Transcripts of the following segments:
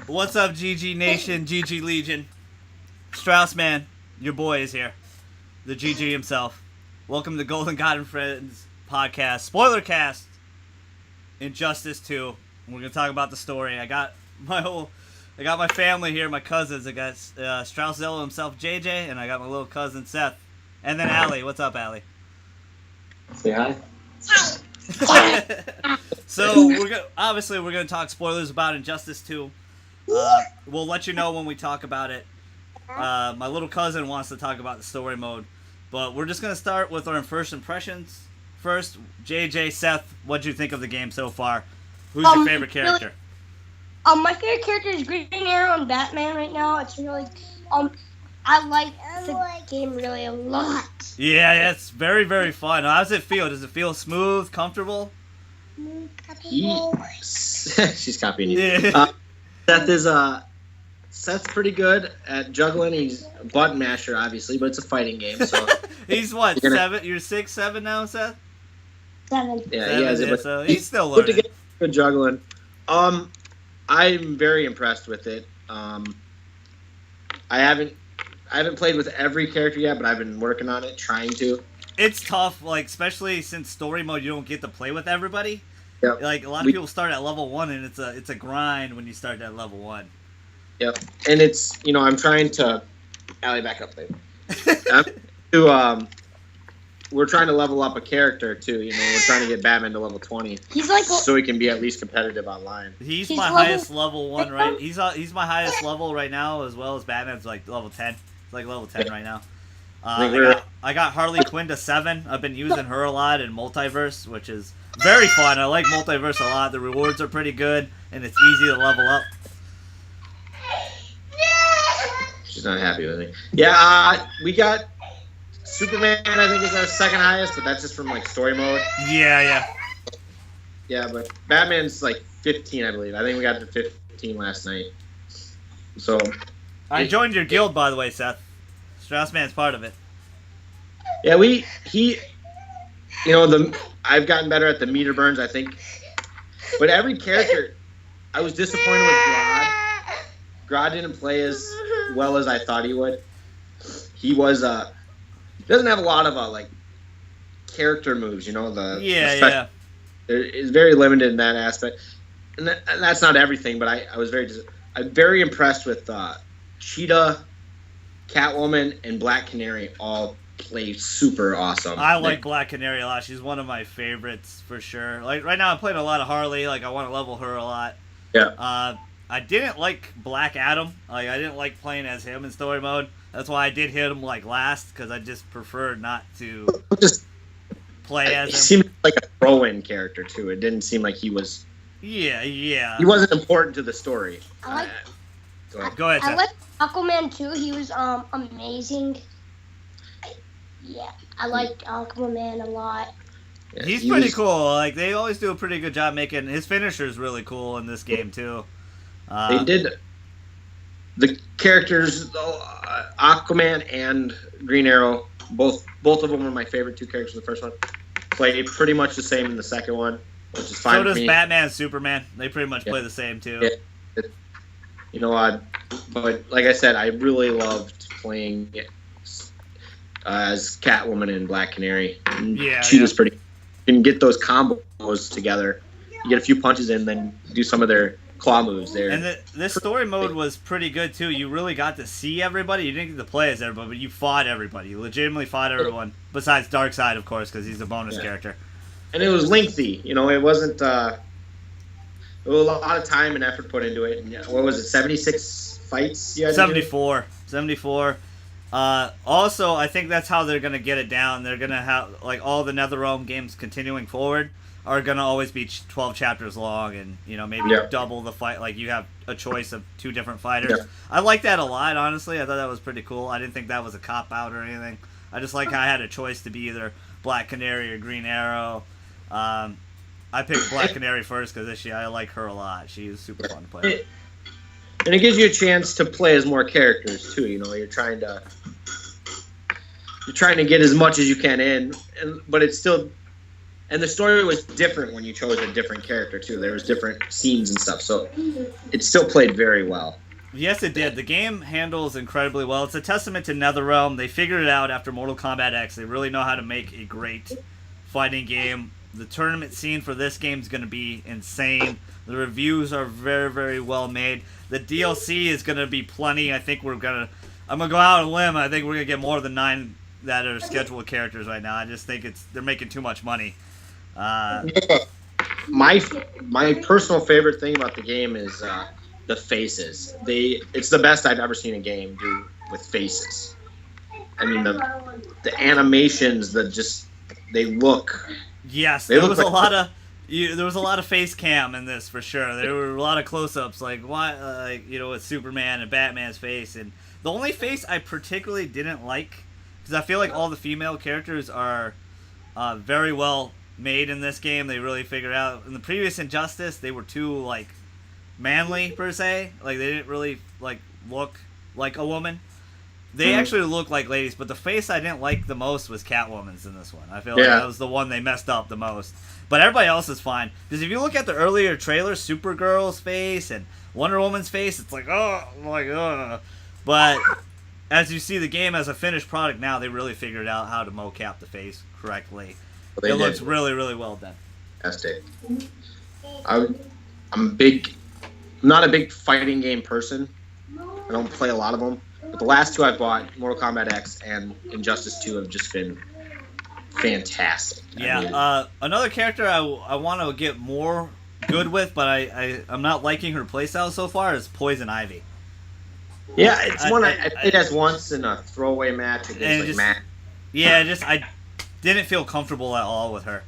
What's up, GG Nation, GG Legion? Strauss Man, your boy is here. The GG himself. Welcome to Golden God and Friends podcast, Spoilercast, Injustice 2. We're going to talk about the story. I got my family here, my cousins. I got Straussello himself, JJ, and I got my little cousin, Seth. And then Allie. What's up, Allie? Say hi. So, we're going to talk spoilers about Injustice 2. We'll let you know when we talk about it. My little cousin wants to talk about the story mode. But we're just going to start with our first impressions. First, JJ, Seth, what'd you think of the game so far? Who's your favorite character? My favorite character is Green Arrow and Batman right now. It's really, I like the game really a lot. Yeah, it's very, very fun. How does it feel? Does it feel smooth, comfortable? She's copying you. Yeah. Seth's pretty good at juggling. He's a button masher, obviously, but it's a fighting game. So He's what, 7? You're 6, 7 now, Seth? 7. yeah, 7, he has it. yeah, But so he's still put learning. together good juggling. I'm very impressed with it. I haven't played with every character yet, but I've been working on it, trying to. It's tough, like especially since story mode, you don't get to play with everybody. Yep. Like a lot of people start at level 1, and it's a grind when you start at level 1. Yep. And it's, I'm trying to... Allie, back up, babe. We're trying to level up a character, too. We're trying to get Batman to level 20. He's like, so he can be at least competitive online. He's He's my level- highest level 1, right? He's my highest level right now, as well as Batman's like level 10. It's like level 10 right now. I got Harley Quinn to 7. I've been using her a lot in Multiverse, which is very fun. I like Multiverse a lot. The rewards are pretty good, and it's easy to level up. She's not happy with me. Yeah, we got Superman, I think, is our second highest, but that's just from, story mode. Yeah. Yeah, but Batman's, 15, I believe. I think we got to 15 last night. So... I joined your guild, by the way, Seth. Straussman's part of it. Yeah, I've gotten better at the meter burns, I think. But every character, I was disappointed with Grodd. Grodd didn't play as well as I thought he would. He was, doesn't have a lot of, character moves, Yeah. It's very limited in that aspect. And that's not everything, but I'm very impressed with Cheetah, Catwoman, and Black Canary all play super awesome. I like Black Canary a lot. She's one of my favorites for sure. Like right now, I'm playing a lot of Harley. I want to level her a lot. Yeah. I didn't like Black Adam. I didn't like playing as him in story mode. That's why I did hit him last, because I just preferred not to play as him. He seemed like a throw-in character too. It didn't seem like he was. Yeah. He wasn't important to the story. Go ahead, I Seth. like Aquaman too. He was amazing. I liked Aquaman a lot. Yeah, He's pretty cool. They always do a pretty good job making his finisher's really cool in this game too. They did the characters, Aquaman and Green Arrow. Both of them were my favorite two characters in the first one. Played pretty much the same in the second one, which is fine. So with does me. Batman and Superman. They pretty much play the same too. Yeah. But like I said, I really loved playing as Catwoman and Black Canary. And she was pretty. You can get those combos together. You get a few punches in, then do some of their claw moves there. And this story mode was pretty good too. You really got to see everybody. You didn't get to play as everybody, but you fought everybody. You legitimately fought everyone, besides Darkseid, of course, because he's a bonus character. And it was lengthy. It wasn't. There was a lot of time and effort put into it. And, what was it? 76 fights you had to do? 74. Also, I think that's how they're gonna get it down. They're gonna have all the NetherRealm games continuing forward are gonna always be 12 chapters long, and maybe double the fight. You have a choice of 2 different fighters. Yeah. I like that a lot, honestly. I thought that was pretty cool. I didn't think that was a cop out or anything. I just like how I had a choice to be either Black Canary or Green Arrow. I picked Black Canary first because I like her a lot. She is super fun to play. And it gives you a chance to play as more characters too. You're trying to get as much as you can in, but it's still And the story was different when you chose a different character, too. There was different scenes and stuff, so it still played very well. Yes, it did. The game handles incredibly well. It's a testament to NetherRealm. They figured it out after Mortal Kombat X. They really know how to make a great fighting game. The tournament scene for this game is going to be insane. The reviews are very, very well made. The DLC is going to be plenty. I'm going to go out on a limb. I think we're going to get more than 9 that are scheduled characters right now. I just think they're making too much money. My personal favorite thing about the game is the faces. It's the best I've ever seen a game do with faces. I mean the animations they look. Yes, there was a lot of face cam in this for sure. There were a lot of close-ups, with Superman and Batman's face, and the only face I particularly didn't like, because I feel like all the female characters are very well made in this game. They really figured out. In the previous Injustice, they were too manly per se. They didn't really look like a woman. They actually look like ladies, but the face I didn't like the most was Catwoman's in this one. I feel like that was the one they messed up the most. But everybody else is fine. Because if you look at the earlier trailers, Supergirl's face and Wonder Woman's face, it's ugh. But as you see the game as a finished product now, they really figured out how to mocap the face correctly. It looks really, really well done. Fantastic. I'm not a big fighting game person. I don't play a lot of them. But the last 2 I bought, Mortal Kombat X and Injustice 2, have just been fantastic. Yeah, another character I want to get more good with, but I'm not liking her playstyle so far, is Poison Ivy. Yeah, it's one I played as once in a throwaway match against Matt. Yeah, I didn't feel comfortable at all with her.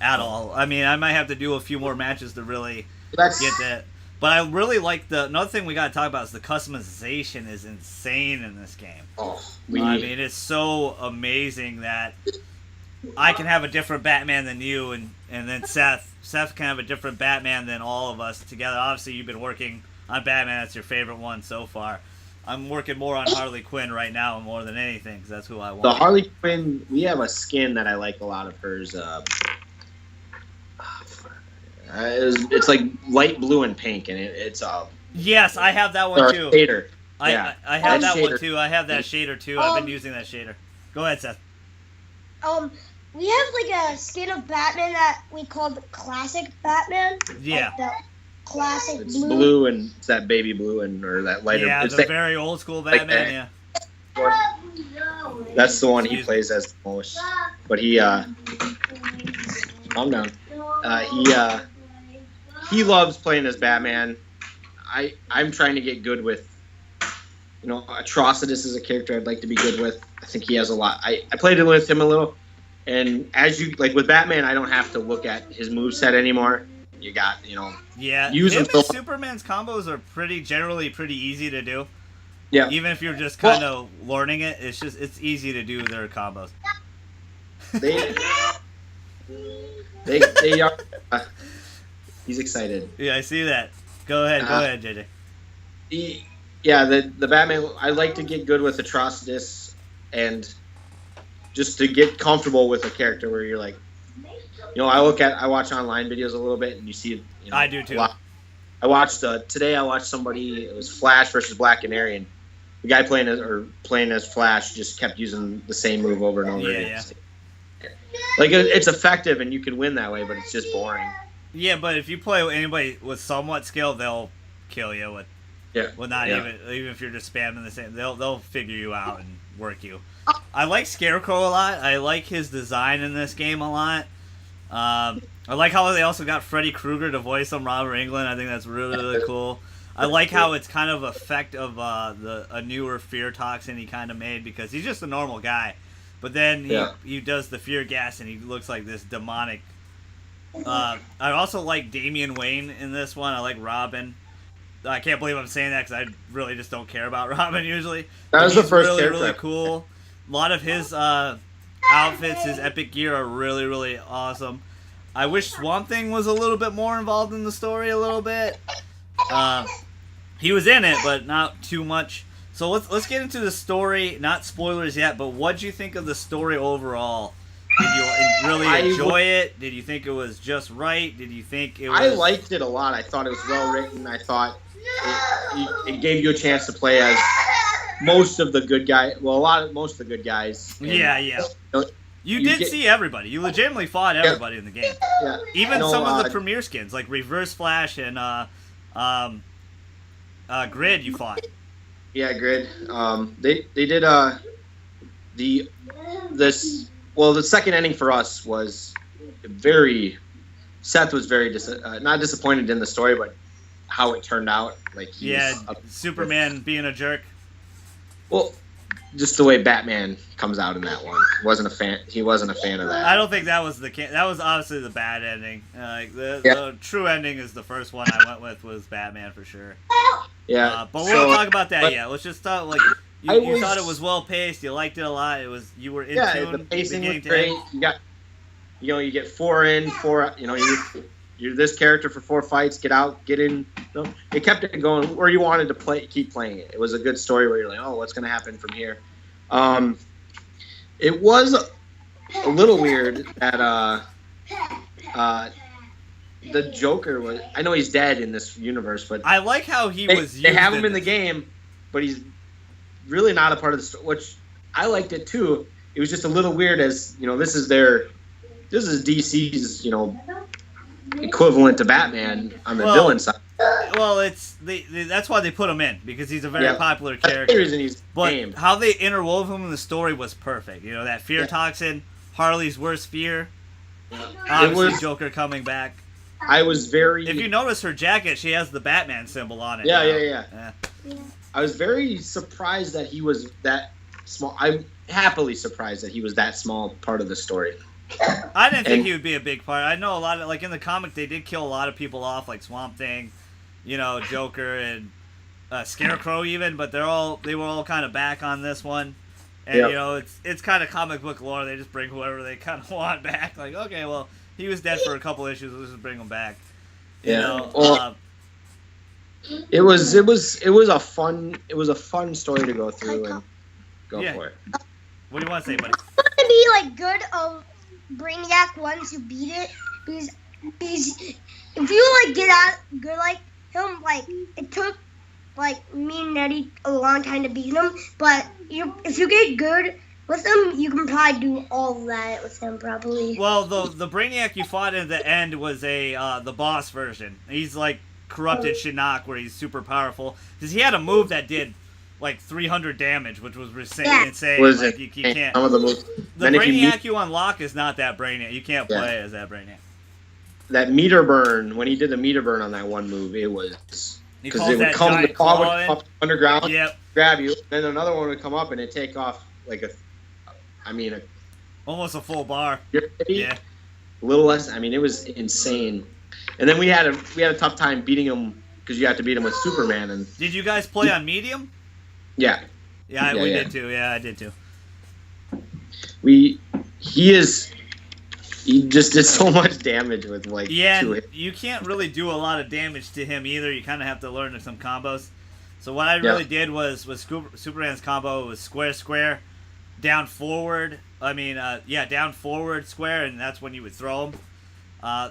At all. I mean, I might have to do a few more matches to really get that. But I really like another thing we got to talk about is the customization is insane in this game. I mean, it's so amazing that I can have a different Batman than you, and then Seth can have a different Batman than all of us together. Obviously, you've been working on Batman. That's your favorite one so far. I'm working more on Harley Quinn right now more than anything because that's who I want. The Harley Quinn, we have a skin that I like a lot of hers. It's like light blue and pink, and it's yes, I have that one too. Shader. I have that one too. I have that shader too. I've been using that shader. Go ahead, Seth. We have a skin of Batman that we call the classic Batman. Yeah. The classic it's blue and it's that baby blue or that lighter. Yeah, it's the very old school Batman. That's the one he plays as the most. But he calm down. He loves playing as Batman. I'm trying to get good with, Atrocitus is a character I'd like to be good with. I think he has a lot. I played it with him a little, and as you with Batman, I don't have to look at his moveset anymore. You got Yeah, use him and Superman's combos are generally pretty easy to do. Yeah, even if you're just kind of learning it, it's easy to do their combos. They are. He's excited. Yeah, I see that. Go ahead, JJ. The Batman. I like to get good with Atrocitus, and just to get comfortable with a character where you're like, I watch online videos a little bit, and you see. I do too. I watched today. I watched somebody. It was Flash versus Black Canary, and the guy playing as Flash just kept using the same move over and over again. Yeah. It's effective, and you can win that way, but it's just boring. Yeah, but if you play with anybody with somewhat skill, they'll kill you with. Yeah. Well, not even if you're just spamming the same, they'll figure you out and work you. I like Scarecrow a lot. I like his design in this game a lot. I like how they also got Freddy Krueger to voice him, Robert Englund. I think that's really, really cool. I like how it's kind of effect of a newer fear toxin he kind of made because he's just a normal guy, but then he does the fear gas and he looks like this demonic. I also like Damian Wayne in this one. I like Robin. I can't believe I'm saying that because I really just don't care about Robin usually. That was the first really, character. really cool. A lot of his outfits, his epic gear are really, really awesome. I wish Swamp Thing was a little bit more involved in the story a little bit. He was in it, but not too much. So let's get into the story. Not spoilers yet, but what'd you think of the story overall Did you really enjoy it? Did you think it was just right? Did you think it was... I liked it a lot. I thought it was well written. I thought it gave you a chance to play as most of the good guys. Well, most of the good guys. And, You did see everybody. You legitimately fought everybody in the game. Yeah. Even some of the premier skins, like Reverse Flash and Grid, you fought. Yeah, Grid. They did the second ending for us was very. Seth was very not disappointed in the story, but how it turned out. Like Superman being a jerk. Well, just the way Batman comes out in that one. He wasn't a fan of that. I don't think that was that was obviously the bad ending. The true ending is the first one I went with was Batman for sure. Yeah. But we won't talk about that yet. Let's just talk you thought it was well paced. You liked it a lot. You were in tune. The pacing was great. You get 4 in, 4. You're this character for 4 fights. Get out, get in. It kept it going where you wanted to keep playing it. It was a good story where you're like, oh, what's going to happen from here? It was a little weird that the Joker was. I know he's dead in this universe, but I like how they have him in the game, but he's really not a part of the story. Which I liked it too. It was just a little weird, as this is DC's equivalent to Batman on the villain side. Well, that's why they put him in, because he's a very popular character. That's the reason he's named. How they interwove him in the story was perfect. That fear toxin, Harley's worst fear. Obviously, Joker coming back. I was very. If you notice her jacket, she has the Batman symbol on it. Yeah. I was very surprised that he was that small. I'm happily surprised that he was that small part of the story. I didn't think he would be a big part. I know a lot of, in the comic, they did kill a lot of people off, like Swamp Thing, Joker and Scarecrow even, but they were all kind of back on this one. And, it's kind of comic book lore. They just bring whoever they kind of want back. Like, okay, well, he was dead for a couple issues. Let's just bring him back. It was a fun story to go through and go for it. What do you want to say, buddy? It's gonna be good of Brainiac once you beat it, because if you get out good like him, it took me and Nettie a long time to beat him, but if you get good with him, you can probably do all of that with him probably. Well, the Brainiac you fought at the end was the boss version. He's corrupted Shinnok, where he's super powerful, because he had a move that did 300 damage, which was insane. You can't. Some of the moves. The Brainiac you unlock is not that Brainiac. You can't play as that Brainiac. That meter burn, when he did the meter burn on that one move, it was because it would come, the claw would come up underground, grab you, then another one would come up and it'd take off almost a full bar. A little less. It was insane. And then we had a tough time beating him because you have to beat him with Superman. And did you guys play on medium? Yeah. Yeah, we did too. Yeah, I did too. He just did so much damage with you can't really do a lot of damage to him either. You kind of have to learn some combos. So what I really did was Superman's combo was square, down forward. Down forward square, and that's when you would throw him.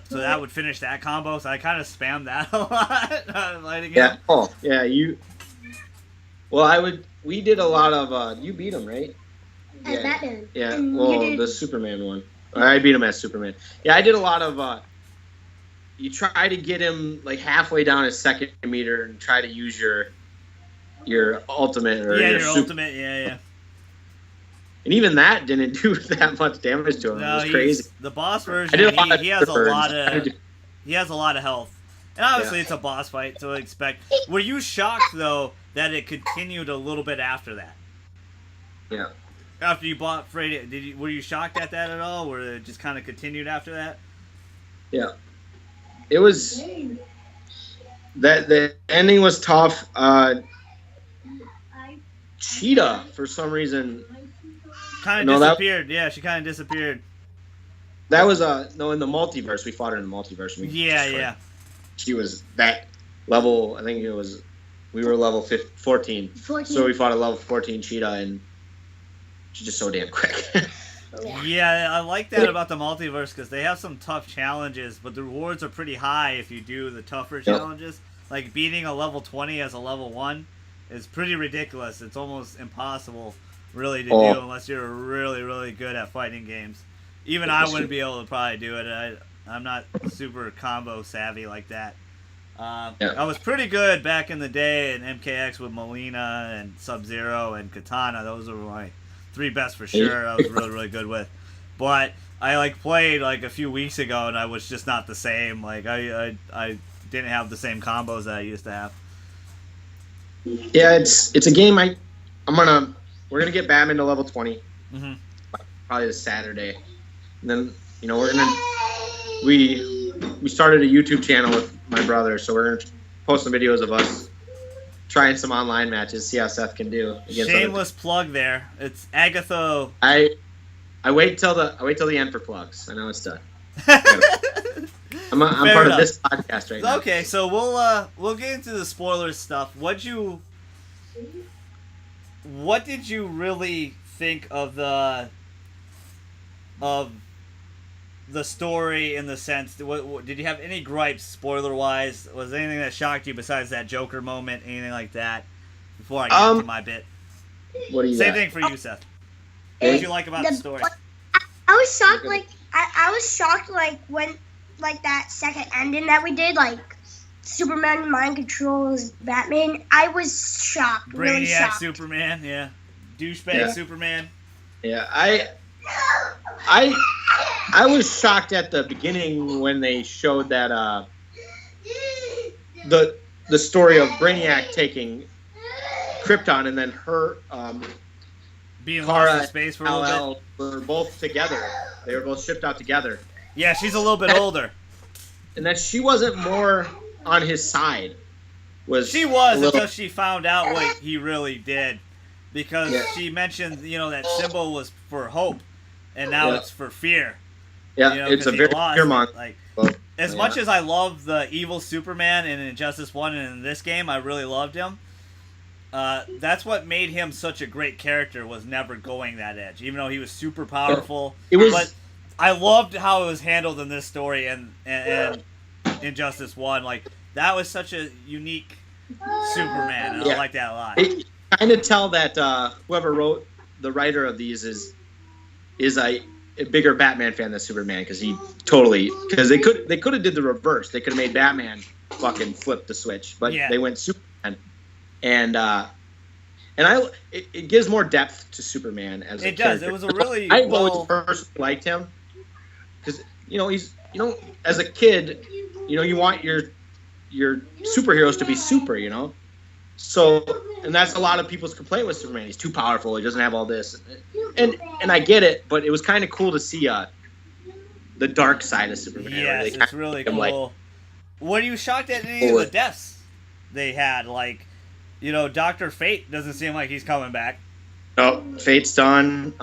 So that would finish that combo. So I kind of spammed that a lot. Lighting him. Oh, yeah. We did a lot of. You beat him, right? Batman. Yeah. Well, the Superman one. I beat him as Superman. Yeah, I did a lot of. You try to get him halfway down his second meter and try to use your ultimate or your ultimate. Yeah. And even that didn't do that much damage to him. No, it was crazy. The boss version, he has a lot of health. And obviously it's a boss fight, so I expect. Were you shocked though that it continued a little bit after that? Yeah. After you bought Freddy, were you shocked at that at all? Or it just kind of continued after that? Yeah. It was the ending was tough. Cheetah, for some reason, kind of disappeared. She kind of disappeared. That was in the multiverse. We fought her in the multiverse. Yeah. She was that level. I think we were level 14. So we fought a level 14 Cheetah, and she's just so damn quick. Yeah, I like that about the multiverse because they have some tough challenges, but the rewards are pretty high if you do the tougher challenges. Like beating a level 20 as a level 1 is pretty ridiculous. It's almost impossible, really, to do unless you're really, really good at fighting games. Even I wouldn't be able to probably do it. I'm not super combo savvy like that. I was pretty good back in the day in MKX with Molina and Sub-Zero and Katana. Those were my 3 best for sure. I was really, really good with. But I played a few weeks ago and I was just not the same. Like I didn't have the same combos that I used to have. Yeah, it's a game we're gonna get Batman to level 20. Mm-hmm. Probably this Saturday. And then, we started a YouTube channel with my brother, so we're gonna post some videos of us trying some online matches, see how Seth can do. Shameless plug there. It's Agatha. I wait till the end for plugs. I know it's done. I'm part of this podcast right now. Okay, so we'll get into the spoilers stuff. What did you really think of the story in the sense? Did you have any gripes spoiler wise? Was there anything that shocked you besides that Joker moment? Anything like that? Before I get to my bit. What do you Same got? thing for you, Seth. What did you like about the story? I was shocked. I was shocked. When that second ending that we did, Superman mind controls Batman. I was shocked. Really Brainiac shocked. Superman, yeah. Douchebag Superman. Yeah, I was shocked at the beginning when they showed that the story of Brainiac taking Krypton and then her being Kara lost in space for a little bit. were both together. They were both shipped out together. Yeah, she's a little bit older. And that she wasn't more on his side. She was until she found out what he really did. Because she mentioned, that symbol was for hope, and now it's for fear. Yeah, it's a very fear monster. As much as I love the evil Superman in Injustice 1 and in this game, I really loved him. That's what made him such a great character, was never going that edge, even though he was super powerful. But I loved how it was handled in this story and Injustice 1. That was such a unique Superman, and I like that a lot. Kind of tell that whoever wrote the writer of these is a bigger Batman fan than Superman, because they could have did the reverse. They could have made Batman fucking flip the switch, but they went Superman, and it gives more depth to Superman as a character. It was a really I always personally liked him because he's as a kid you want your superheroes to be super So, and that's a lot of people's complaint with Superman. He's too powerful. He doesn't have all this. And I get it, but it was kind of cool to see the dark side of Superman. Yes, it's really cool. Were you shocked at any of the deaths they had? Dr. Fate doesn't seem like he's coming back. No, Fate's done.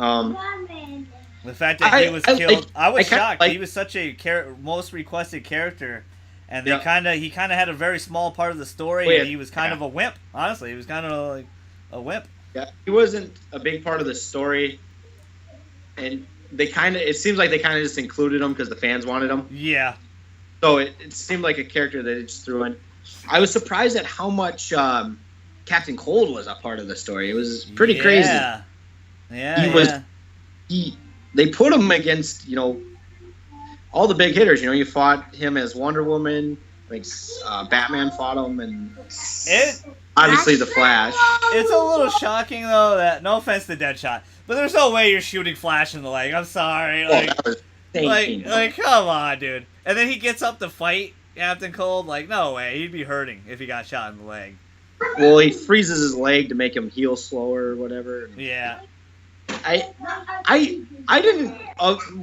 The fact that he was killed, I was shocked. He was such a most requested character. And he kind of had a very small part of the story, and he was kind of a wimp. Honestly, he was kind of like a wimp. Yeah, he wasn't a big part of the story, and it seems like they kind of just included him because the fans wanted him. Yeah. So it seemed like a character that they just threw in. I was surprised at how much Captain Cold was a part of the story. It was pretty crazy. Yeah. They put him against all the big hitters. You fought him as Wonder Woman. Batman fought him, and obviously the Flash. It's a little shocking though that, no offense to Deadshot, but there's no way you're shooting Flash in the leg. I'm sorry. That was insane. Come on, dude. And then he gets up to fight Captain Cold. No way. He'd be hurting if he got shot in the leg. Well, he freezes his leg to make him heal slower or whatever. Yeah. I didn't.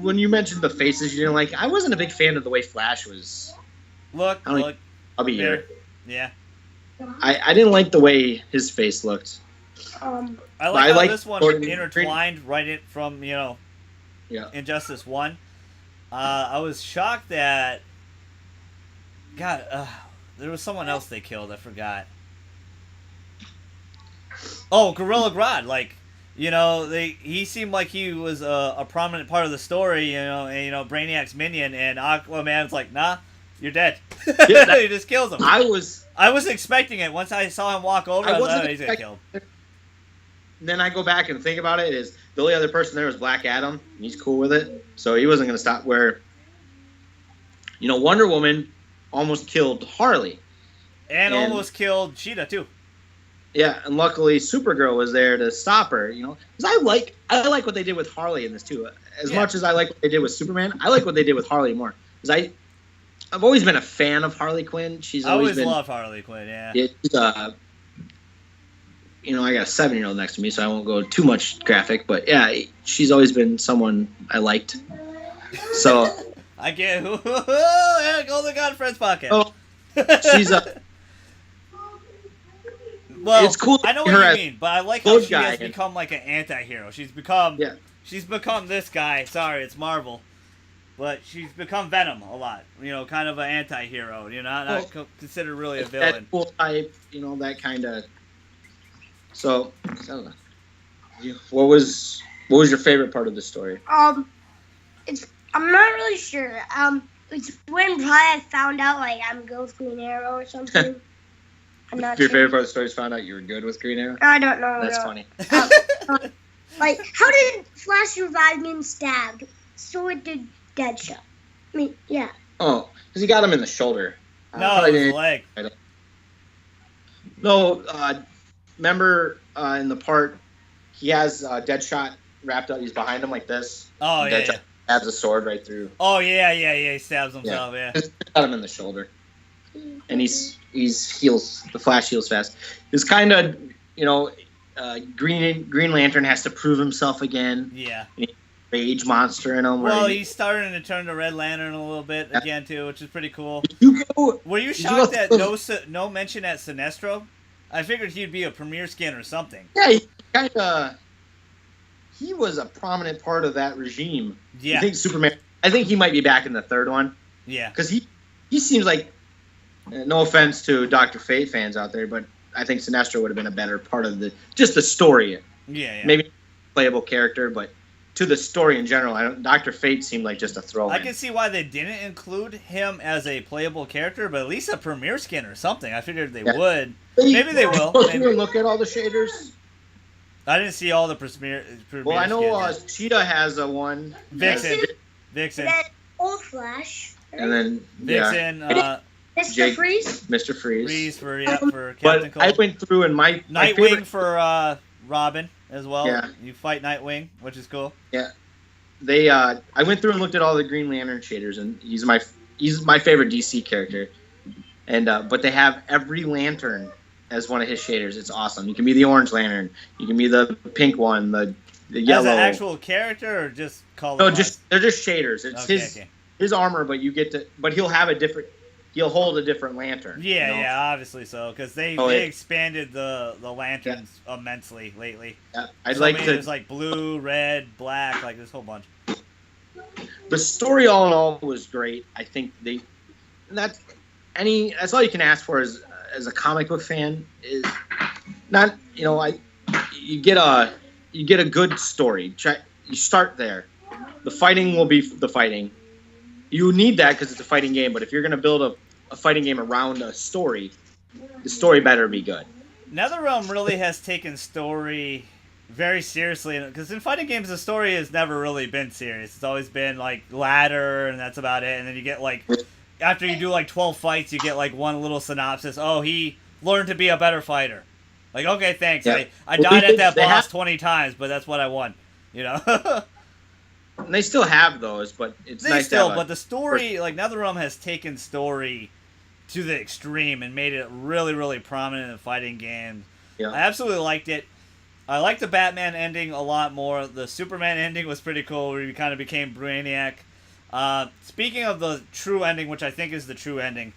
When you mentioned the faces you didn't like, I wasn't a big fan of the way Flash was. Look. I'll be here. Yeah. I didn't like the way his face looked. I like how this one intertwined right from Injustice 1. I was shocked that there was someone else they killed. I forgot. Oh, Gorilla Grodd. he seemed like he was a prominent part of the story, and Brainiac's minion, and Aquaman's like, nah, you're dead. Yeah, He just kills him. I was expecting it. Once I saw him walk over, I was like, oh, he's gonna kill him. Then I go back and think about it. Is the only other person there was Black Adam, and he's cool with it, so he wasn't gonna stop. Where, Wonder Woman almost killed Harley, and almost killed Cheetah too. Yeah, and luckily Supergirl was there to stop her. Because I like what they did with Harley in this too. As much as I like what they did with Superman, I like what they did with Harley more. Because I've always been a fan of Harley Quinn. I always loved Harley Quinn. Yeah. I got a 7-year-old next to me, so I won't go too much graphic. But yeah, she's always been someone I liked. So I get Golden God Friends podcast. Oh, she's well, it's cool. I know what you mean, but I like how she has become like an anti-hero. She's become this guy. Sorry, it's Marvel. But she's become Venom a lot, kind of an anti-hero, not considered really a villain. That cool type, that kind of. So, what was your favorite part of the story? I'm not really sure. It's when probably I found out like I'm good with Green Arrow or something. I'm not Your sure. favorite part of the story is found out you were good with Green Arrow? I don't know. That's funny. Like, how did Flash revive me and stabbed? So it did Deadshot. I mean, yeah. Oh, because he got him in the shoulder. No, it was the leg. No, remember in the part, he has Deadshot wrapped up. He's behind him like this. Oh, yeah. Deadshot stabs a sword right through. Oh, yeah. He stabs himself, yeah. Got him in the shoulder. And he's heals. The Flash heals fast. It's kind of, Green Lantern has to prove himself again. Yeah. Rage monster in him. Well, he's starting to turn to Red Lantern a little bit again too, which is pretty cool. Were you shocked that no mention at Sinestro? I figured he'd be a premier skin or something. Yeah, he was a prominent part of that regime. Yeah. I think Superman. I think he might be back in the third one. Yeah. Because he seems like, no offense to Dr. Fate fans out there, but I think Sinestro would have been a better part of the story. Yeah. Maybe playable character, but to the story in general, Dr. Fate seemed like just a throw-in. I can see why they didn't include him as a playable character, but at least a premier skin or something. I figured they would. Maybe they will. Maybe. Look at all the shaders. I didn't see all the premier well, I know Cheetah has a one. Vixen. And then Old Flash. Right? And then Vixen. Mr. Freeze. Mr. Freeze. Freeze for Captain Cold. I went through and my Nightwing for Robin as well. Yeah. You fight Nightwing, which is cool. Yeah. I went through and looked at all the Green Lantern shaders, and he's my favorite DC character. And but they have every lantern as one of his shaders. It's awesome. You can be the Orange Lantern. You can be the pink one, the yellow. As an actual character or just color? No, they're just shaders. It's his armor, but he'll hold a different lantern. Yeah, obviously so, because they expanded the lanterns immensely lately. Yeah, there's like blue, red, black, like this whole bunch. The story all in all was great. I think that's all you can ask for as a comic book fan is not you get a good story. You start there. The fighting will be the fighting. You need that because it's a fighting game, but if you're going to build a fighting game around a story, the story better be good. NetherRealm really has taken story very seriously, because in fighting games, the story has never really been serious. It's always been, like, ladder, and that's about it, and then you get, like, after you do, like, 12 fights, you get, like, one little synopsis. Oh, he learned to be a better fighter. Like, okay, thanks. Yeah. I died at that boss 20 times, but that's what I won, And they still have those, but it's nice to have but the story, like, NetherRealm has taken story to the extreme and made it really, really prominent in fighting games. Yeah. I absolutely liked it. I liked the Batman ending a lot more. The Superman ending was pretty cool, where he kind of became Brainiac. Speaking of the true ending, which I think is the true ending,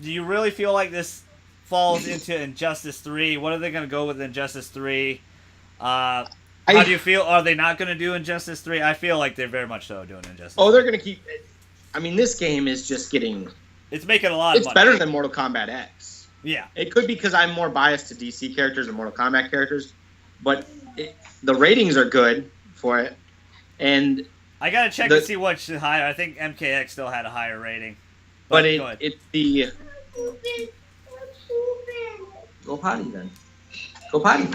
do you really feel like this falls into Injustice 3? What are they going to go with Injustice 3? How do you feel? Are they not going to do Injustice 3? I feel like they're very much so doing Injustice 3. They're going to keep it. I mean, this game is just getting... It's making a lot of money. It's better than Mortal Kombat X. Yeah. It could be because I'm more biased to DC characters than Mortal Kombat characters, but the ratings are good for it, and I gotta check to see what's higher. I think MKX still had a higher rating. But it's the go potty then. Go potty.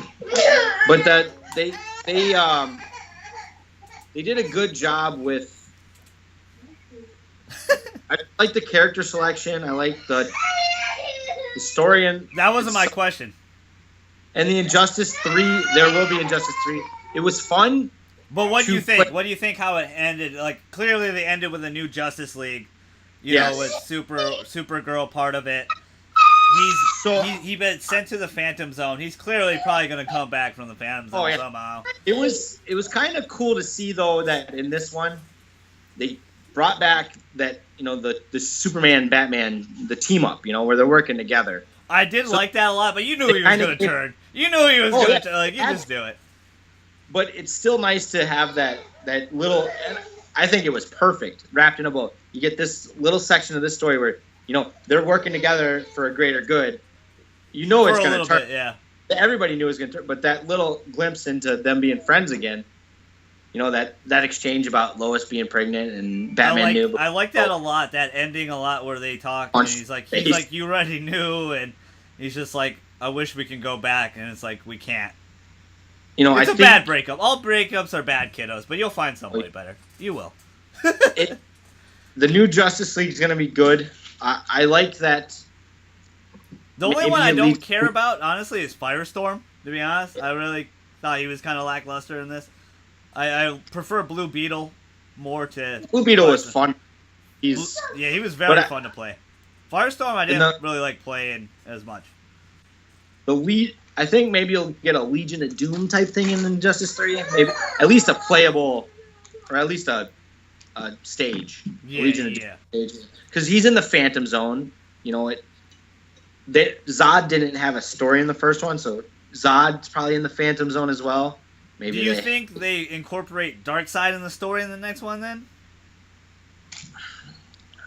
But they did a good job with. I like the character selection. I like the story, and that wasn't my question. And the Injustice 3, there will be Injustice 3. It was fun. But what do you think? What do you think how it ended? Like, clearly they ended with a new Justice League, you know, with Supergirl part of it. He's been sent to the Phantom Zone. He's clearly probably going to come back from the Phantom Zone somehow. It was kind of cool to see, though, that in this one, they brought back that, you know, the Superman, Batman, the team up, you know, where they're working together. I did like that a lot, but you knew he was going to turn. You knew he was going to, like, you just do it. But it's still nice to have that little, and I think it was perfect, wrapped in a bow. You get this little section of this story where, you know, they're working together for a greater good. You know it's going to turn. Yeah. Everybody knew it was going to turn, but that little glimpse into them being friends again, you know, that exchange about Lois being pregnant and Batman knew. I like that a lot, that ending a lot where they talk, and he's like, you already knew, and he's just like, I wish we can go back, and it's like, we can't. You know, it's a bad breakup. All breakups are bad, kiddos, but you'll find somebody better. You will. The new Justice League is going to be good. I like that. The only one I don't care about, honestly, is Firestorm, to be honest. I really thought he was kind of lackluster in this. I prefer Blue Beetle more to... Blue Beetle was fun. He was very fun to play. Firestorm I didn't really like playing as much. I think maybe you'll get a Legion of Doom type thing in Injustice 3. Maybe at least a playable, or at least a stage. Legion of Doom stage. Because he's in the Phantom Zone. You know, Zod didn't have a story in the first one, so Zod's probably in the Phantom Zone as well. Maybe. Do you think they incorporate Darkseid in the story in the next one then?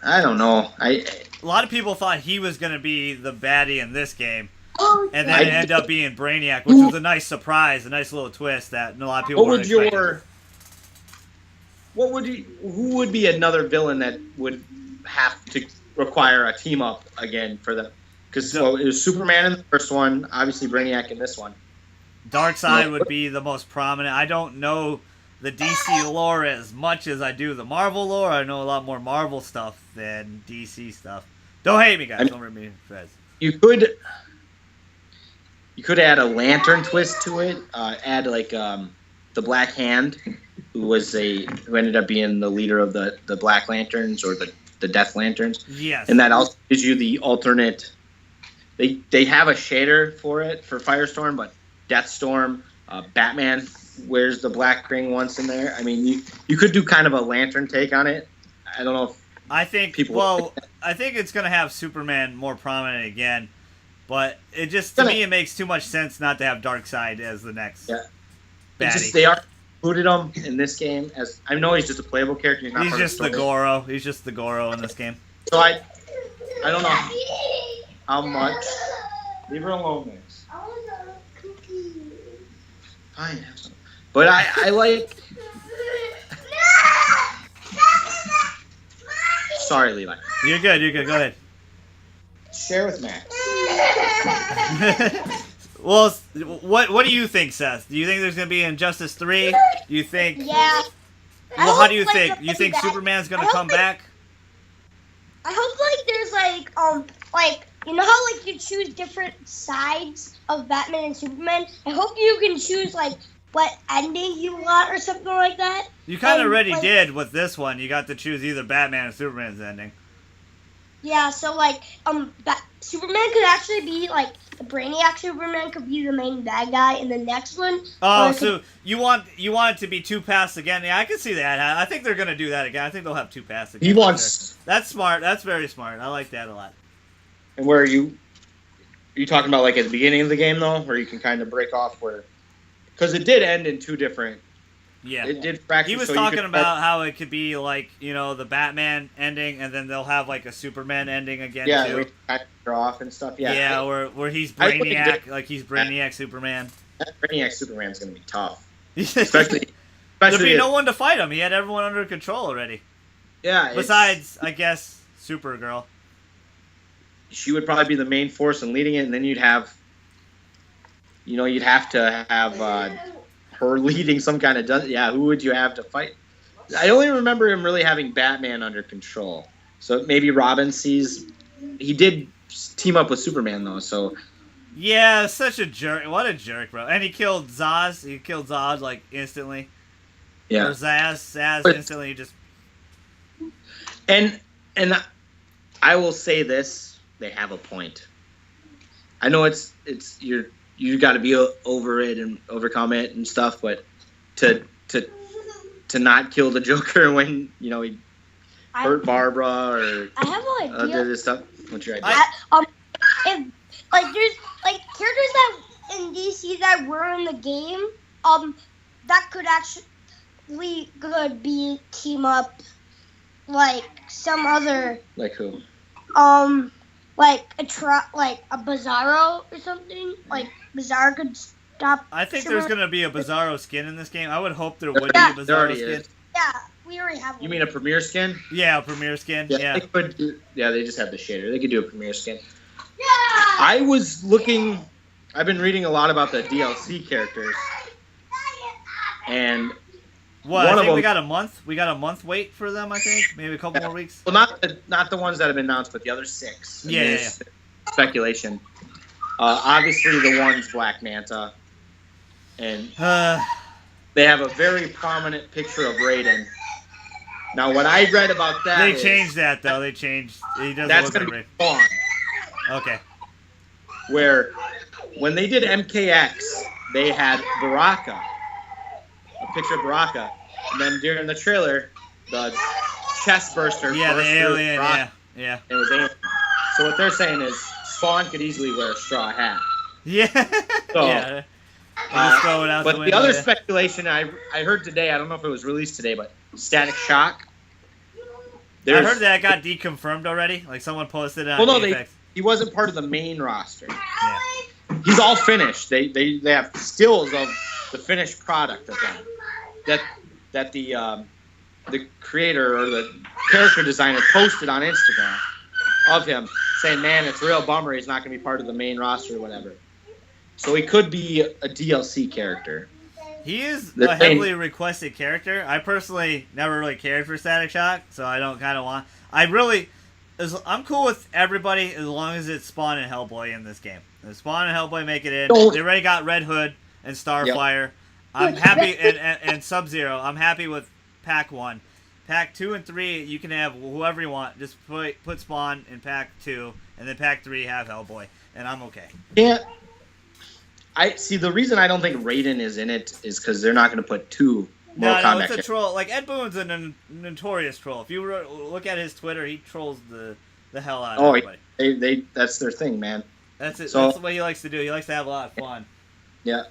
I don't know. A lot of people thought he was going to be the baddie in this game. And then it ended up being Brainiac, which was a nice surprise, a nice little twist that a lot of people weren't expecting. Who would be another villain that would have to require a team up again for them? Because it was Superman in the first one, obviously Brainiac in this one. Darkseid would be the most prominent. I don't know the DC lore as much as I do the Marvel lore. I know a lot more Marvel stuff than DC stuff. Don't hate me, guys. Don't rip me, Fez. You could add a Lantern twist to it. Add like the Black Hand, who ended up being the leader of the Black Lanterns or the Death Lanterns. Yes. And that also gives you the alternate. They have a shader for it for Firestorm, but Deathstorm, Batman wears the black ring once in there. I mean, you could do kind of a Lantern take on it. I don't know if I think it's gonna have Superman more prominent again. But it just, to me, it makes too much sense not to have Darkseid as the next baddie. They are included him in this game as I know he's just a playable character. He's just the Goro. He's just the Goro in this game. So I don't know how much. Leave her alone, Max. Fine, have some. But I like. Sorry, Levi. You're good. Go ahead. Share with Max. Well, what do you think, Seth? Do you think there's gonna be Injustice 3? Do you think? Yeah. Well, how do you think? You think Superman's gonna come back? I hope there's you know how you choose different sides of Batman and Superman. I hope you can choose what ending you want or something like that. You kind of already did with this one. You got to choose either Batman or Superman's ending. Yeah, so Superman could actually be the Brainiac Superman could be the main bad guy in the next one. Oh, so you want it to be two paths again? Yeah, I can see that. I think they're gonna do that again. I think they'll have two paths again. That's smart. That's very smart. I like that a lot. And where are you talking about at the beginning of the game though, where you can kind of break off because it did end in two different. Yeah, it did fracture. He was talking about how it could be the Batman ending, and then they'll have a Superman ending again too. Yeah, we kind of draw off and stuff. Yeah, where he's Brainiac, he's Brainiac Superman. That Brainiac Superman's going to be tough. There'd Especially be no one to fight him. He had everyone under control already. Yeah. Besides, I guess, Supergirl. She would probably be the main force in leading it, and then you'd have to have her leading some kind of... Yeah, who would you have to fight? I only remember him really having Batman under control. So maybe Robin sees... He did team up with Superman, though, so... Yeah, such a jerk. What a jerk, bro. And he killed Zaz. He killed Zod, like, instantly. Yeah. Or Zaz instantly. He just... And I will say this, they have a point. I know it's you got to be over it and overcome it and stuff, but to not kill the Joker when he hurt Barbara or I have an idea. this stuff. What's your idea? If there's characters that in DC that were in the game, that could actually be team up. Like some other, Like who? like a Bizarro or something. Like Bizarro could stop. I think there's gonna be a Bizarro skin in this game. I would hope there would be a Yeah. Bizarro skin. Is. Yeah, we already have one. You mean a Premier skin? Yeah, a Premier skin. Yeah. They could they just have the shader. They could do a Premier skin. Yeah. I've been reading a lot about the DLC characters, and What? one I of think them, we got a month. We got a month wait for them. I think maybe a couple more weeks. well, not the ones that have been announced, but the other 6. Yeah, There's speculation. Obviously, the one's Black Manta, and they have a very prominent picture of Raiden. Now, what I read about that They changed that though. They changed. He doesn't that's look going to like be Ray. Spawn. Okay. Where when they did MKX, they had Baraka, a picture of Baraka, and then during the trailer, the chest burster. Yeah, the burst through alien. Baraka. Yeah. It was alien. So what they're saying is Spawn could easily wear a straw hat. Yeah. So, yeah. Just throw it out but the the window. other Yeah. speculation I heard today, I don't know if it was released today, but Static Shock. I heard that got deconfirmed already. Like someone posted it on Well, no, VFX. he wasn't part of the main roster. Yeah. He's all finished. They have stills of the finished product of them that the creator or the character designer posted on Instagram of him saying, "Man, it's a real bummer he's not going to be part of the main roster or whatever." So he could be a DLC character. He is The a heavily requested character. I personally never really cared for Static Shock, so I don't kind of want. I'm cool with everybody as long as it's Spawn and Hellboy in this game. If Spawn and Hellboy make it in. They already got Red Hood and Starfire. Yep. I'm happy, and Sub-Zero. I'm happy with Pack 1. Pack 2 and 3, you can have whoever you want. Just put Spawn in Pack 2, and then Pack 3 have Hellboy, and I'm okay. Yeah. I see. The reason I don't think Raiden is in it is because they're not going to put 2 Mortal Kombat it's a troll. Like Ed Boon's a notorious troll. If you look at his Twitter, he trolls the hell out of everybody. They that's their thing, man. That's it. So, that's what he likes to do. He likes to have a lot of fun. Yeah,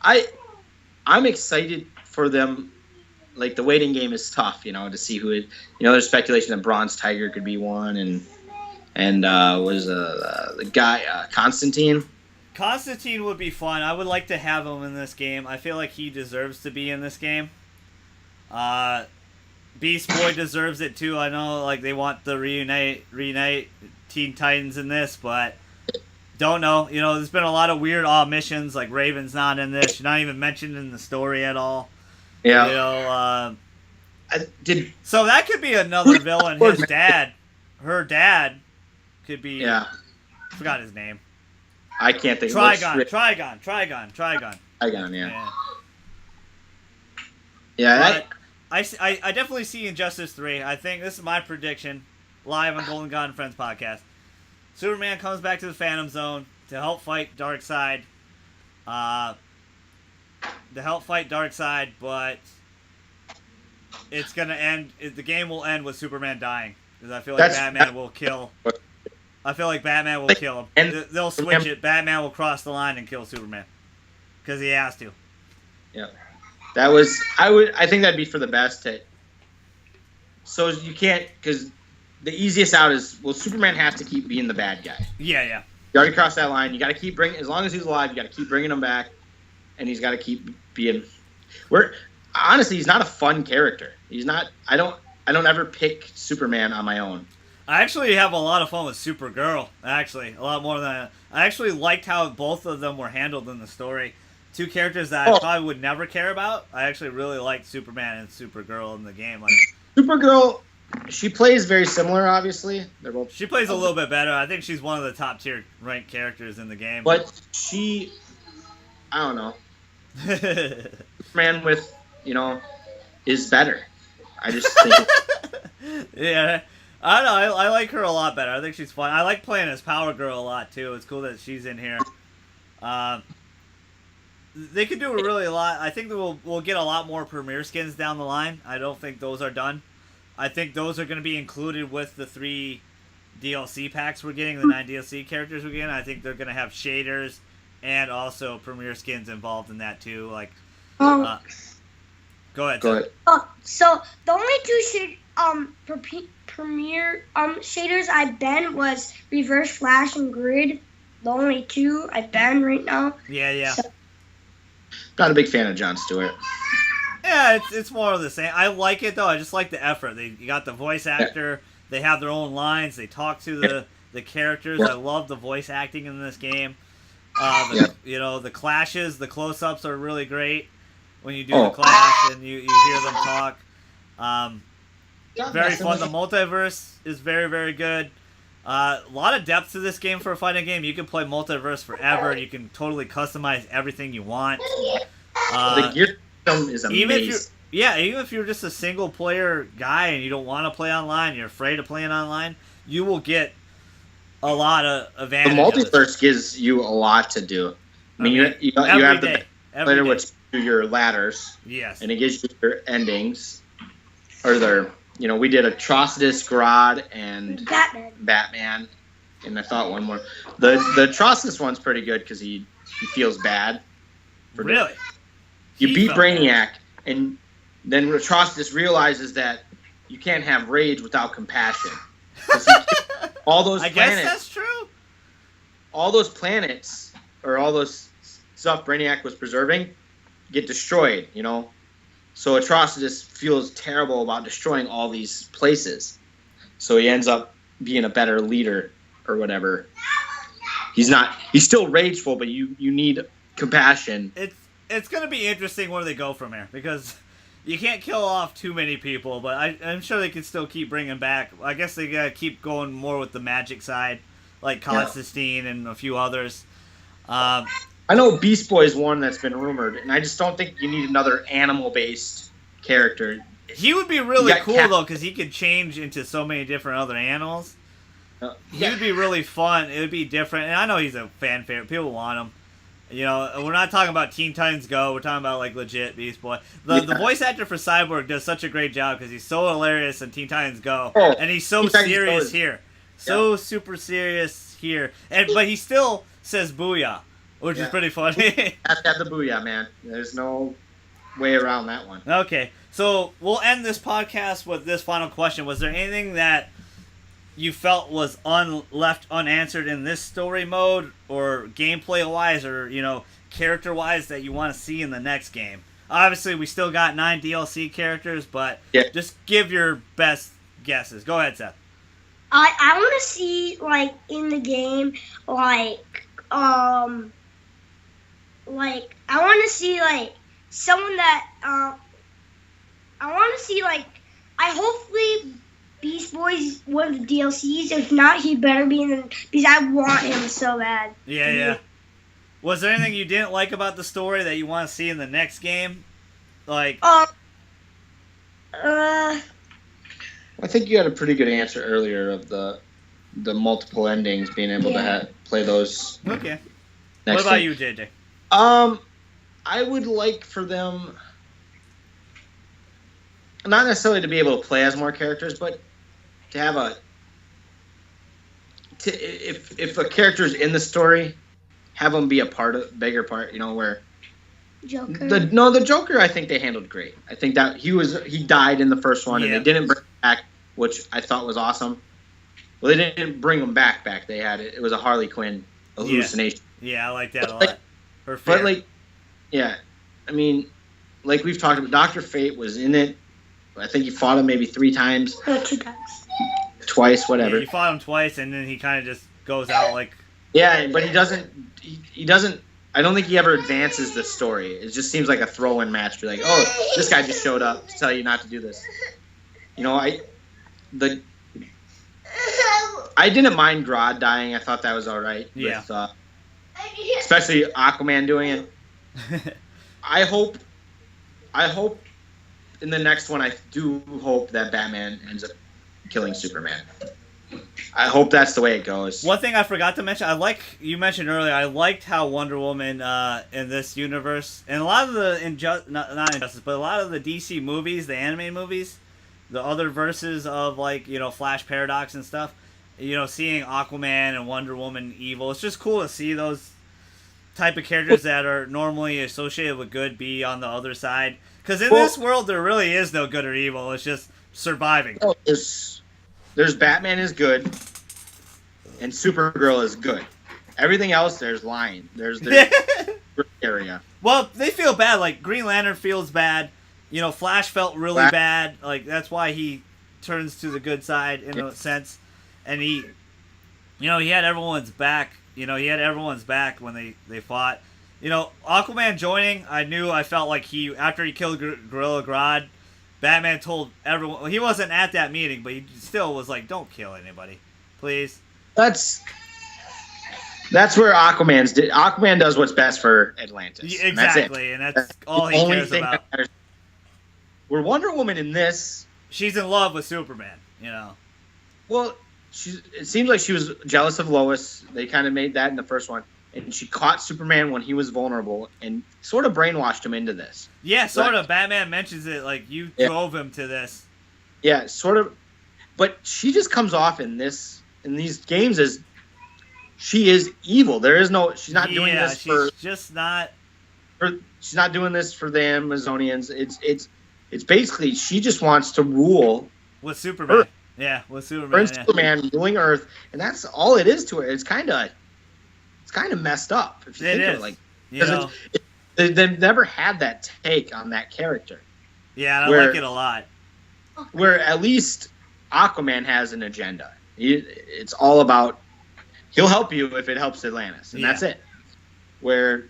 I'm excited for them. Like the waiting game is tough, to see who it. There's speculation that Bronze Tiger could be one, and was the guy Constantine. Constantine would be fun. I would like to have him in this game. I feel like he deserves to be in this game. Beast Boy deserves it too. I know, like they want the reunite Teen Titans in this, but don't know. There's been a lot of weird missions. Like Raven's not in this. She's not even mentioned in the story at all. Yeah. So that could be another villain. Her dad, could be. Yeah. I forgot his name. I can't think. Trigon. Yeah. I definitely see Injustice 3. I think this is my prediction, live on Golden God and Friends podcast. Superman comes back to the Phantom Zone to help fight Darkseid. But it's gonna end. The game will end with Superman dying because I feel like Batman will kill. I feel like Batman will kill him. And they'll switch it. Batman will cross the line and kill Superman because he has to. Yeah, I think that'd be for the best. So you can't, because the easiest out is, Superman has to keep being the bad guy. Yeah. You already crossed that line. You got to keep bringing, as long as he's alive, you got to keep bringing him back. and he's got to keep being. Honestly, he's not a fun character. He's not. I don't ever pick Superman on my own. I actually have a lot of fun with Supergirl. Actually, a lot more than I actually liked how both of them were handled in the story. Two characters that I probably would never care about. I actually really liked Superman and Supergirl in the game. Like Supergirl, she plays very similar. Obviously, they're both. She plays a little bit better. I think she's one of the top tier ranked characters in the game. But she, I don't know. Superman with is better. I just think. Yeah. I don't know. I like her a lot better. I think she's fun. I like playing as Power Girl a lot too. It's cool that she's in here. They could do really a lot. I think that we'll get a lot more premiere skins down the line. I don't think those are done. I think those are going to be included with the 3 DLC packs we're getting, the 9 DLC characters we're getting. I think they're going to have shaders and also premiere skins involved in that too. Like, go ahead. Go ahead. So the only 2 premiere shaders I've been was Reverse Flash and Grid. The only 2 I've been right now. Yeah. So, not a big fan of Jon Stewart. Yeah, it's more of the same. I like it though. I just like the effort. You got the voice actor. They have their own lines. They talk to the characters. I love the voice acting in this game. The clashes, the close-ups are really great when you do the clash and you hear them talk. Very fun. The multiverse is very, very good. A lot of depth to this game for a fighting game. You can play multiverse forever. You can totally customize everything you want. The gear system is amazing. Even if you're just a single player guy and you don't want to play online, you're afraid of playing online, you will get a lot of advantage. The multiverse gives you a lot to do. I mean, you have the later, which do your ladders. Yes. And it gives you your endings, or their. We did Atrocitus, Grodd, and Batman, and I thought one more. The Atrocitus one's pretty good because he feels bad. Really? You beat Brainiac, and then Atrocitus realizes that you can't have rage without compassion. All those planets. Guess that's true. All those planets, or all those stuff Brainiac was preserving, get destroyed. So Atrocitus feels terrible about destroying all these places. So he ends up being a better leader or whatever. He's still rageful, but you need compassion. It's going to be interesting where they go from here, because you can't kill off too many people, but I'm sure they can still keep bringing back. I guess they got to keep going more with the magic side, like Constantine and a few others. I know Beast Boy is one that's been rumored, and I just don't think you need another animal-based character. He would be really cool, though, because he could change into so many different other animals. He would be really fun. It would be different, and I know he's a fan favorite. People want him. We're not talking about Teen Titans Go. We're talking about, like, legit Beast Boy. The voice actor for Cyborg does such a great job because he's so hilarious in Teen Titans Go, and he's so serious here. So super serious here. But he still says booyah. Which is pretty funny. That's got the booyah, man. There's no way around that one. Okay, so we'll end this podcast with this final question. Was there anything that you felt was left unanswered in this story mode, or gameplay-wise, or, character-wise that you want to see in the next game? Obviously, we still got 9 DLC characters, but just give your best guesses. Go ahead, Seth. I want to see, in the game, I want to see, someone that, I want to see, I hopefully Beast Boy's one of the DLCs. If not, he better be in the, because I want him so bad. Yeah. Was there anything you didn't like about the story that you want to see in the next game? I think you had a pretty good answer earlier of the multiple endings, being able to play those. Okay. What about you, JJ? I would like for them, not necessarily to be able to play as more characters, but to have if a character's in the story, have them be a bigger part, where Joker. The Joker, I think they handled great. I think that he died in the first one, and they didn't bring him back, which I thought was awesome. Well, they didn't bring him back. They had it. It was a Harley Quinn hallucination. Yeah, I like that a lot. But Yeah, I mean, like we've talked about, Dr. Fate was in it. I think he fought him maybe 3 times. 2 times. Twice, whatever. Yeah, he fought him twice, and then he kind of just goes out like. Yeah, but he doesn't. He doesn't. I don't think he ever advances the story. It just seems like a throw-in match. Be like, oh, this guy just showed up to tell you not to do this. You know, I didn't mind Grodd dying. I thought that was all right. Yeah. With, especially Aquaman doing it. I hope in the next one, I do hope that Batman ends up killing Superman. I hope that's the way it goes. One thing I forgot to mention, you mentioned earlier, I liked how Wonder Woman in this universe, and a lot of the not Injustice, but a lot of the DC movies, the anime movies, the other verses of like, you know, Flash Paradox and stuff, you know, seeing Aquaman and Wonder Woman evil, it's just cool to see those type of characters that are normally associated with good be on the other side. Because in this world, there really is no good or evil. It's just surviving. There's Batman is good, and Supergirl is good. Everything else, there's lying. There's area. Well, they feel bad. Like, Green Lantern feels bad. You know, Flash felt really bad. Like, that's why he turns to the good side in a sense. And he had everyone's back. You know, he had everyone's back when they fought. You know, Aquaman joining, I felt like after he killed Gorilla Grodd, Batman told everyone, well, he wasn't at that meeting, but he still was like, don't kill anybody, please. That's where Aquaman does what's best for Atlantis. Yeah, exactly, and that's all he cares about. Where Wonder Woman in this, she's in love with Superman, you know. Well, it seems like she was jealous of Lois. They kind of made that in the first one. And she caught Superman when he was vulnerable and sort of brainwashed him into this. Yeah, sort of. Batman mentions it, like, you drove him to this. Yeah, sort of. But she just comes off in these games as she is evil. She's not doing this for... she's just not... She's not doing this for the Amazonians. It's basically, she just wants to rule... With Superman. Earth. Yeah, with Superman. Superman ruling Earth. And that's all it is to her. It's kind of messed up if you think of it. Like, they've never had that take on that character. Yeah, and I like it a lot. Where at least Aquaman has an agenda. It's all about he'll help you if it helps Atlantis, and that's it. Where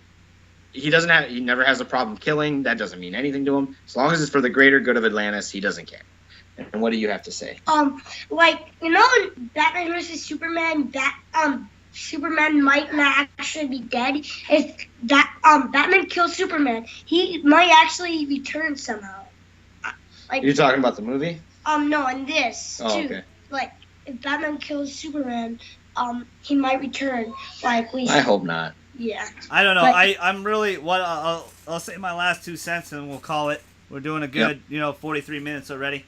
he never has a problem killing. That doesn't mean anything to him. As long as it's for the greater good of Atlantis, he doesn't care. And what do you have to say? Like, you know, in Batman vs Superman, Superman might not actually be dead. If Batman kills Superman, he might actually return somehow. Like, you're talking about the movie? No, in this too. Okay. Like, if Batman kills Superman, he might return. Like, I hope not. Yeah. I don't know. I'm really I'll say my last 2 cents and we'll call it. We're doing a good 43 minutes already.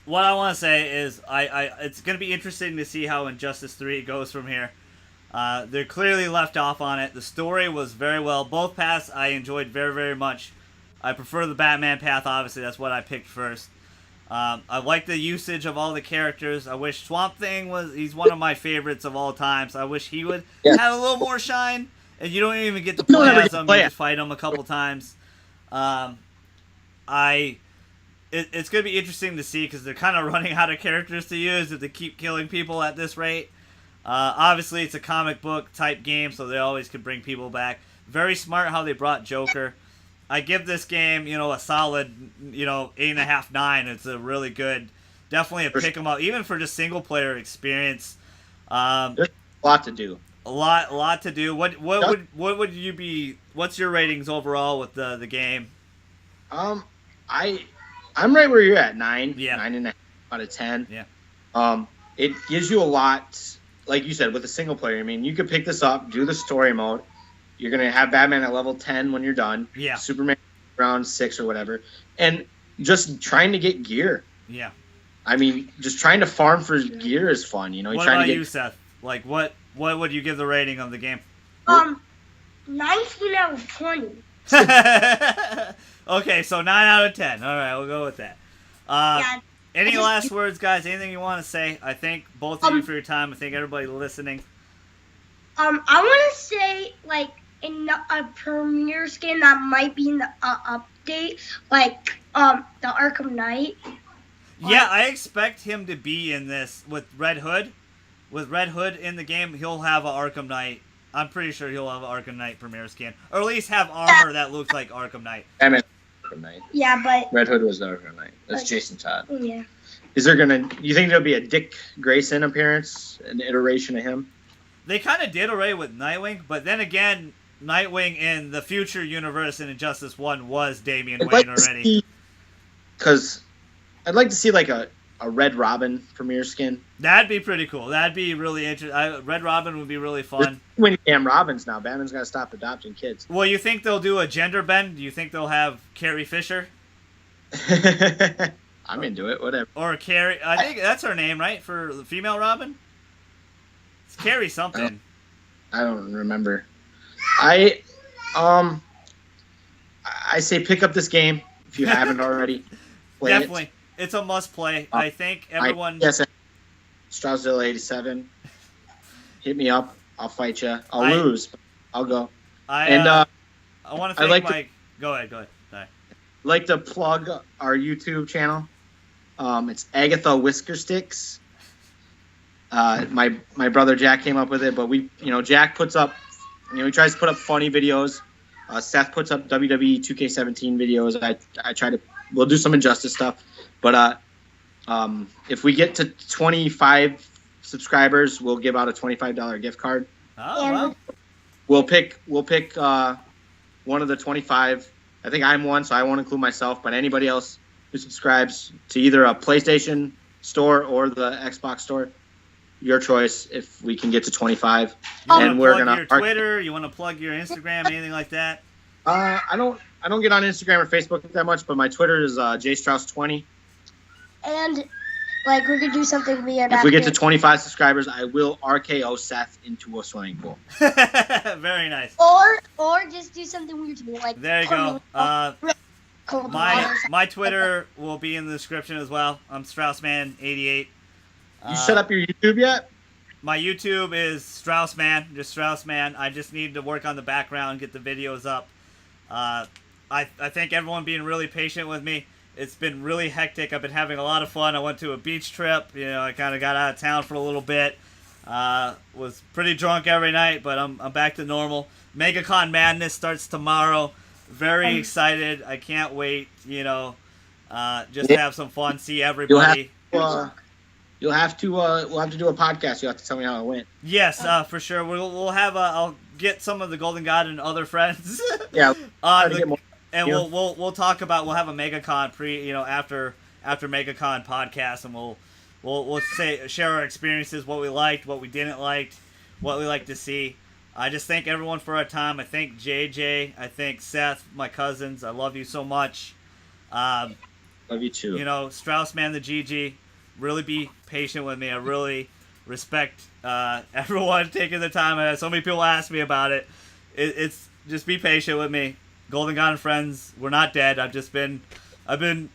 What I want to say is it's going to be interesting to see how Injustice 3 goes from here. They're clearly left off on it. The story was very well. Both paths I enjoyed very, very much. I prefer the Batman path, obviously. That's what I picked first. I like the usage of all the characters. I wish Swamp Thing he's one of my favorites of all time. So I wish he would have a little more shine. And you don't even get to play as him. You just fight him a couple times. It's going to be interesting to see because they're kind of running out of characters to use if they keep killing people at this rate. Obviously, it's a comic book type game, so they always can bring people back. Very smart how they brought Joker. I give this game, a solid, 8.5, 9. It's a really good, definitely a pick 'em up, even for just single player experience. There's a lot to do. A lot to do. What would you be? What's your ratings overall with the game? I'm right where you're at, 9. Yeah. 9.5 out of 10. Yeah. It gives you a lot, like you said, with a single player. I mean, you could pick this up, do the story mode. You're going to have Batman at level 10 when you're done. Yeah. Superman around 6 or whatever. And just trying to get gear. Yeah. I mean, just trying to farm for gear is fun. You're what trying about to get... you, Seth? Like, what would you give the rating of the game? 19 out of 20. Okay, so 9 out of 10. All right, we'll go with that. Any last words, guys? Anything you want to say? I thank both of you for your time. I thank everybody listening. I want to say, like, a premiere skin that might be in the update, like the Arkham Knight. Yeah, I expect him to be in this with Red Hood. With Red Hood in the game, he'll have an Arkham Knight. I'm pretty sure he'll have an Arkham Knight premiere skin, or at least have armor that looks like Arkham Knight. I mean, Arkham Knight. Yeah, but Red Hood was the Arkham Knight. That's Jason Todd. yeah. Is there you think there'll be a Dick Grayson appearance, an iteration of him? They kind of did already with Nightwing, but then again, Nightwing in the future universe in Injustice 1 was Damian Wayne already. Because I'd like to see like a Red Robin premiere skin. That'd be pretty cool. That'd be really interesting. Red Robin would be really fun. There's too many damn Robins now. Batman's got to stop adopting kids. Well, you think they'll do a gender bend? Do you think they'll have Carrie Fisher? I'm into it. Whatever. Or Carrie, I think that's her name, right? For the female Robin? It's Carrie something. I don't remember. I say pick up this game if you haven't already. Play Definitely. It. It's a must play. I think everyone... Yes, Straussville 87. Hit me up. I'll fight you. I'll lose. But I'll go. I want to thank Mike. Go ahead. Sorry. I'd like to plug our YouTube channel. It's Agatha Whisker Sticks. My brother Jack came up with it, but Jack puts up, he tries to put up funny videos. Seth puts up WWE 2K17 videos. We'll do some Injustice stuff, but if we get to 25 subscribers, we'll give out a $25 gift card. Oh, wow. We'll pick one of the 25. I think I'm one, so I won't include myself, but anybody else who subscribes to either a PlayStation store or the Xbox store, your choice. If we can get to 25, and we're gonna your Twitter. You want to plug your Instagram, anything like that? I don't get on Instagram or Facebook that much, but my Twitter is jstrauss20. And we could do something weird. If we get to 25 subscribers, I will RKO Seth into a swimming pool. Very nice. Or just do something weird to me, like there you go. My Twitter will be in the description as well. I'm Straussman88. You set up your YouTube yet? My YouTube is Straussman, just Straussman. I just need to work on the background, get the videos up. I thank everyone being really patient with me. It's been really hectic. I've been having a lot of fun. I went to a beach trip. I kind of got out of town for a little bit. Was pretty drunk every night, but I'm back to normal. MegaCon Madness starts tomorrow. Very excited. I can't wait. Just have some fun. See everybody. We'll have to do a podcast. You'll have to tell me how it went. Yes, for sure. We'll have I'll get some of the Golden God and other friends. Yeah. We'll talk about. We'll have a MegaCon after MegaCon podcast, and we'll share our experiences, what we liked, what we didn't like, what we like to see. I just thank everyone for our time. I thank JJ. I thank Seth, my cousins. I love you so much. Love you too. Straussman the GG. Really be patient with me. I really respect everyone taking the time. So many people ask me about it. It's just be patient with me. Golden God and Friends, we're not dead. I've been,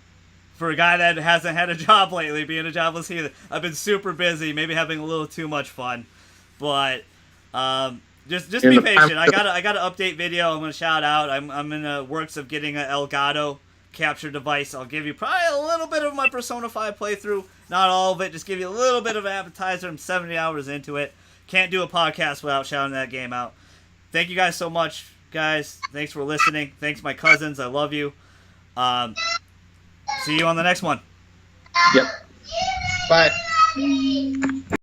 for a guy that hasn't had a job lately, being a jobless heathen, I've been super busy, maybe having a little too much fun. But just be patient. I got an update video I'm going to shout out. I'm in the works of getting an Elgato capture device. I'll give you probably a little bit of my Persona 5 playthrough. Not all of it, just give you a little bit of an appetizer. I'm 70 hours into it. Can't do a podcast without shouting that game out. Thank you guys so much, guys. Thanks for listening. Thanks, my cousins. I love you. See you on the next one. Yep. Bye.